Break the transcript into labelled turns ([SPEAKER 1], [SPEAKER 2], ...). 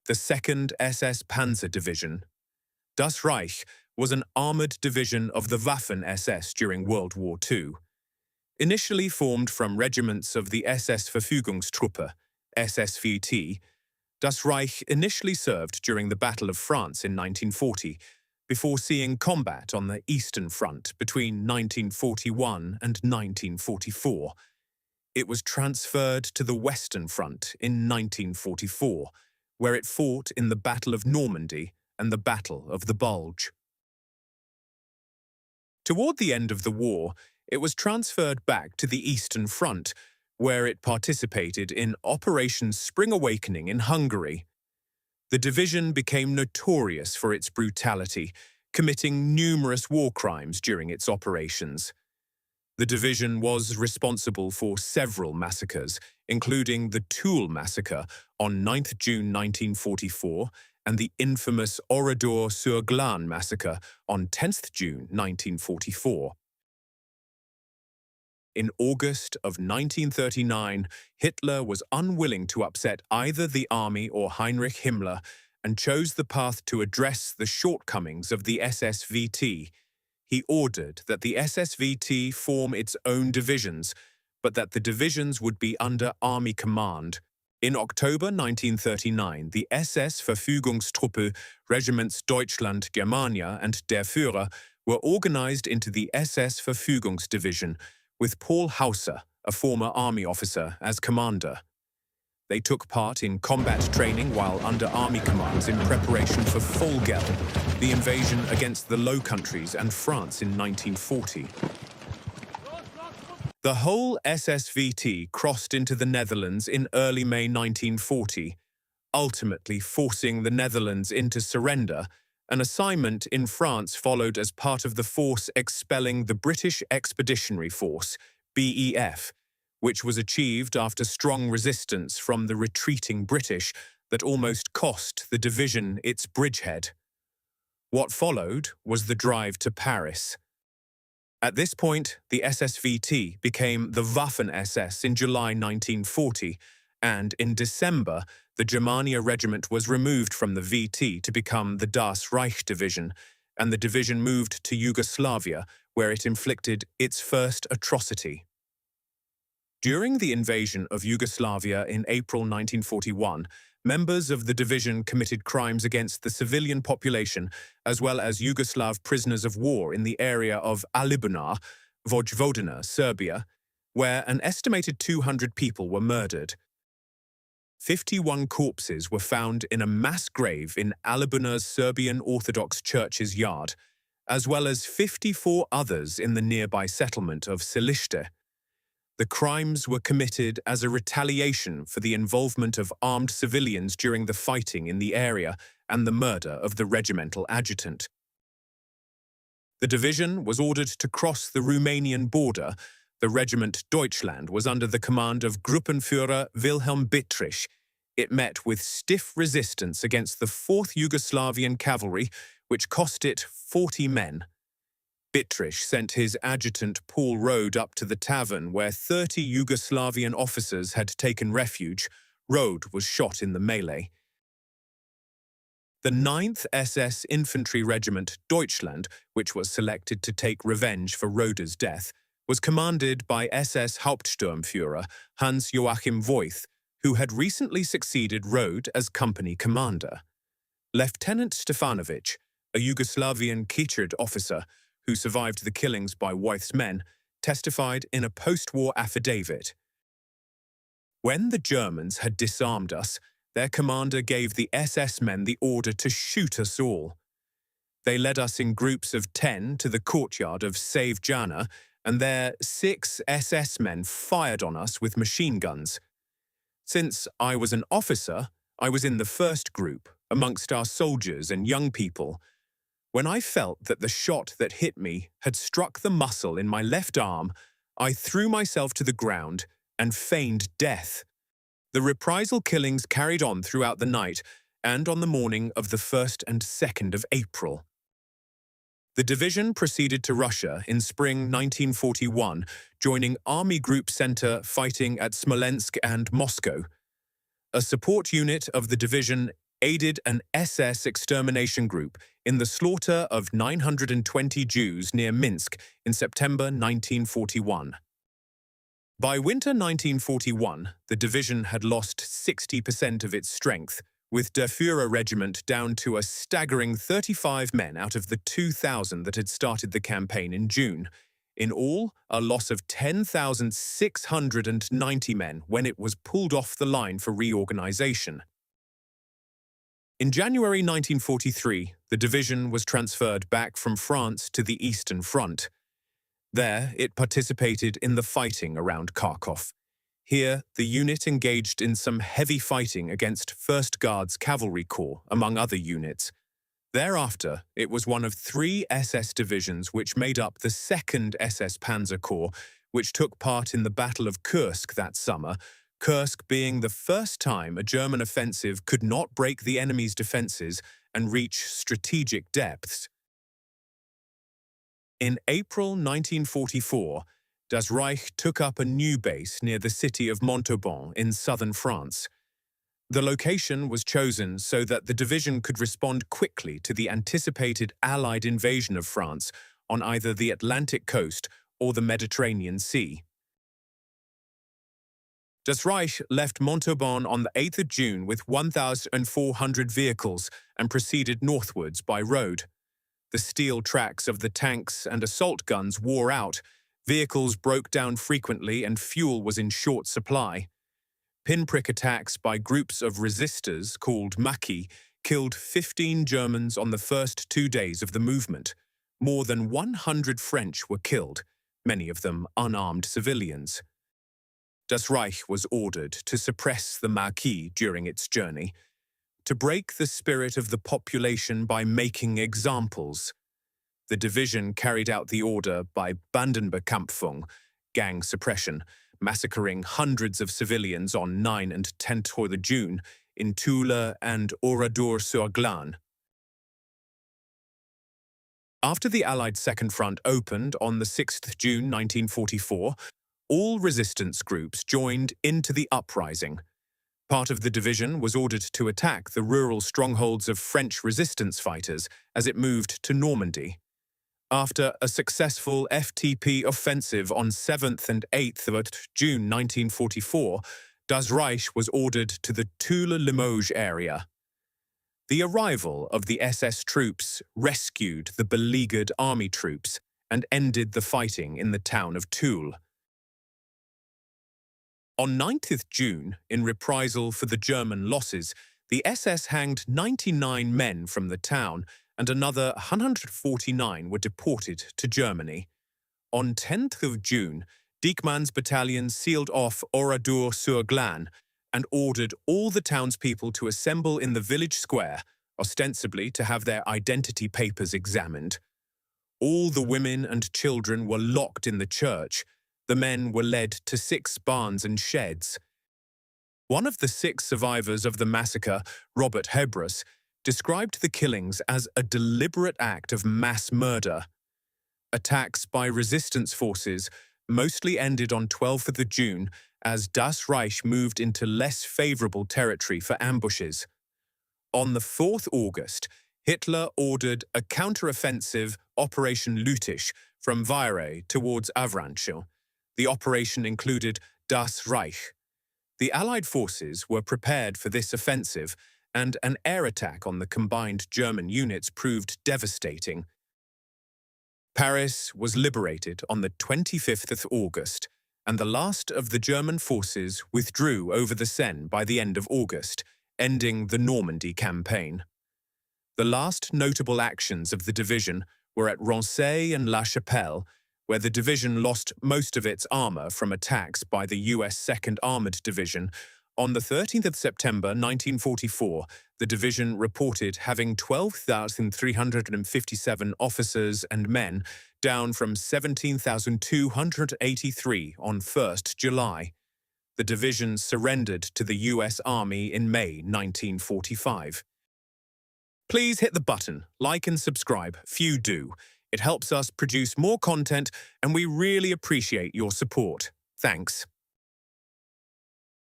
[SPEAKER 1] the 2nd SS Panzer Division. Das Reich was an armoured division of the Waffen-SS during World War II. Initially formed from regiments of the SS Verfügungstruppe, SSVT, Das Reich initially served during the Battle of France in 1940, before seeing combat on the Eastern Front between 1941 and 1944. It was transferred to the Western Front in 1944, where it fought in the Battle of Normandy and the Battle of the Bulge. Toward the end of the war, it was transferred back to the Eastern Front, where it participated in Operation Spring Awakening in Hungary. The division became notorious for its brutality, committing numerous war crimes during its operations. The division was responsible for several massacres, including the Toul massacre on 9th June 1944 and the infamous Oradour-sur-Glane massacre on 10th June 1944. In August of 1939, Hitler was unwilling to upset either the army or Heinrich Himmler and chose the path to address the shortcomings of the SSVT. He ordered that the SSVT form its own divisions, but that the divisions would be under army command. In October 1939, the SS Verfügungstruppe Regiments Deutschland, Germania and Der Führer were organized into the SS Verfügungsdivision, with Paul Hauser, a former army officer, as commander. They took part in combat training while under army commands in preparation for Folgel, the invasion against the Low Countries and France in 1940. The whole SSVT crossed into the Netherlands in early May 1940, ultimately forcing the Netherlands into surrender. An assignment in France followed as part of the force expelling the British Expeditionary Force, BEF, which was achieved after strong resistance from the retreating British that almost cost the division its bridgehead. What followed was the drive to Paris. At this point, the SSVT became the Waffen-SS in July 1940, and in December, the Germania Regiment was removed from the VT to become the Das Reich Division, and the division moved to Yugoslavia, where it inflicted its first atrocity. During the invasion of Yugoslavia in April 1941, members of the division committed crimes against the civilian population as well as Yugoslav prisoners of war in the area of Alibunar, Vojvodina, Serbia, where an estimated 200 people were murdered. 51 corpses were found in a mass grave in Alibunar's Serbian Orthodox Church's yard, as well as 54 others in the nearby settlement of Silište. The crimes were committed as a retaliation for the involvement of armed civilians during the fighting in the area and the murder of the regimental adjutant. The division was ordered to cross the Romanian border. The regiment Deutschland was under the command of Gruppenführer Wilhelm Bittrich. It met with stiff resistance against the 4th Yugoslavian Cavalry, which cost it 40 men. Bittrich sent his adjutant Paul Rode up to the tavern where 30 Yugoslavian officers had taken refuge. Rode was shot in the melee. The 9th SS Infantry Regiment Deutschland, which was selected to take revenge for Rode's death, was commanded by SS Hauptsturmführer Hans-Joachim Voith, who had recently succeeded Rode as company commander. Lieutenant Stefanovic, a Yugoslavian Kiched officer, who survived the killings by Voith's men, testified in a post-war affidavit. When the Germans had disarmed us, their commander gave the SS men the order to shoot us all. They led us in groups of 10 to the courtyard of Save Jana, and there 6 SS men fired on us with machine guns. Since I was an officer, I was in the first group, amongst our soldiers and young people. When I felt that the shot that hit me had struck the muscle in my left arm, I threw myself to the ground and feigned death. The reprisal killings carried on throughout the night and on the morning of the 1st and 2nd of April. The division proceeded to Russia in spring 1941, joining Army Group Center fighting at Smolensk and Moscow. A support unit of the division aided an SS extermination group in the slaughter of 920 Jews near Minsk in September 1941. By winter 1941, the division had lost 60% of its strength, with Der Führer Regiment down to a staggering 35 men out of the 2,000 that had started the campaign in June. In all, a loss of 10,690 men when it was pulled off the line for reorganization. In January 1943, the division was transferred back from France to the Eastern Front. There, it participated in the fighting around Kharkov. Here, the unit engaged in some heavy fighting against 1st Guards Cavalry Corps, among other units. Thereafter, it was one of 3 SS divisions which made up the 2nd SS Panzer Corps, which took part in the Battle of Kursk that summer, Kursk being the first time a German offensive could not break the enemy's defenses and reach strategic depths. In April 1944, Das Reich took up a new base near the city of Montauban in southern France. The location was chosen so that the division could respond quickly to the anticipated Allied invasion of France on either the Atlantic coast or the Mediterranean Sea. Das Reich left Montauban on the 8th of June with 1,400 vehicles and proceeded northwards by road. The steel tracks of the tanks and assault guns wore out, vehicles broke down frequently, and fuel was in short supply. Pinprick attacks by groups of resistors called Maquis killed 15 Germans on the first 2 days of the movement. More than 100 French were killed, many of them unarmed civilians. Das Reich was ordered to suppress the Maquis during its journey, to break the spirit of the population by making examples. The division carried out the order by Bandenbekämpfung, gang suppression, massacring hundreds of civilians on 9 and 10 June in Toul and Oradour-sur-Glane. After the Allied Second Front opened on the 6th June 1944, all resistance groups joined into the uprising. Part of the division was ordered to attack the rural strongholds of French resistance fighters as it moved to Normandy. After a successful FTP offensive on 7th and 8th of June 1944, Das Reich was ordered to the Toul-Limoges area. The arrival of the SS troops rescued the beleaguered army troops and ended the fighting in the town of Toul. On 9th June, in reprisal for the German losses, the SS hanged 99 men from the town and another 149 were deported to Germany. On 10th of June, Diekmann's battalion sealed off Oradour-sur-Glane and ordered all the townspeople to assemble in the village square, ostensibly to have their identity papers examined. All the women and children were locked in the church. The men were led to 6 barns and sheds. One of the 6 survivors of the massacre, Robert Hebrus, described the killings as a deliberate act of mass murder. Attacks by resistance forces mostly ended on 12th of June as Das Reich moved into less favorable territory for ambushes. On the 4th August, Hitler ordered a counteroffensive Operation Lüttich from Vire towards Avranches. The operation included Das Reich. The Allied forces were prepared for this offensive, and an air attack on the combined German units proved devastating. Paris was liberated on the 25th of August, and the last of the German forces withdrew over the Seine by the end of August, ending the Normandy campaign. The last notable actions of the division were at Rancé and La Chapelle, where the division lost most of its armor from attacks by the US 2nd Armored Division. On the 13th of September 1944, the division reported having 12,357 officers and men, down from 17,283 on 1st July. The division surrendered to the US Army in May 1945. Please hit the button, like and subscribe. Few do. It helps us produce more content, and we really appreciate your support. Thanks.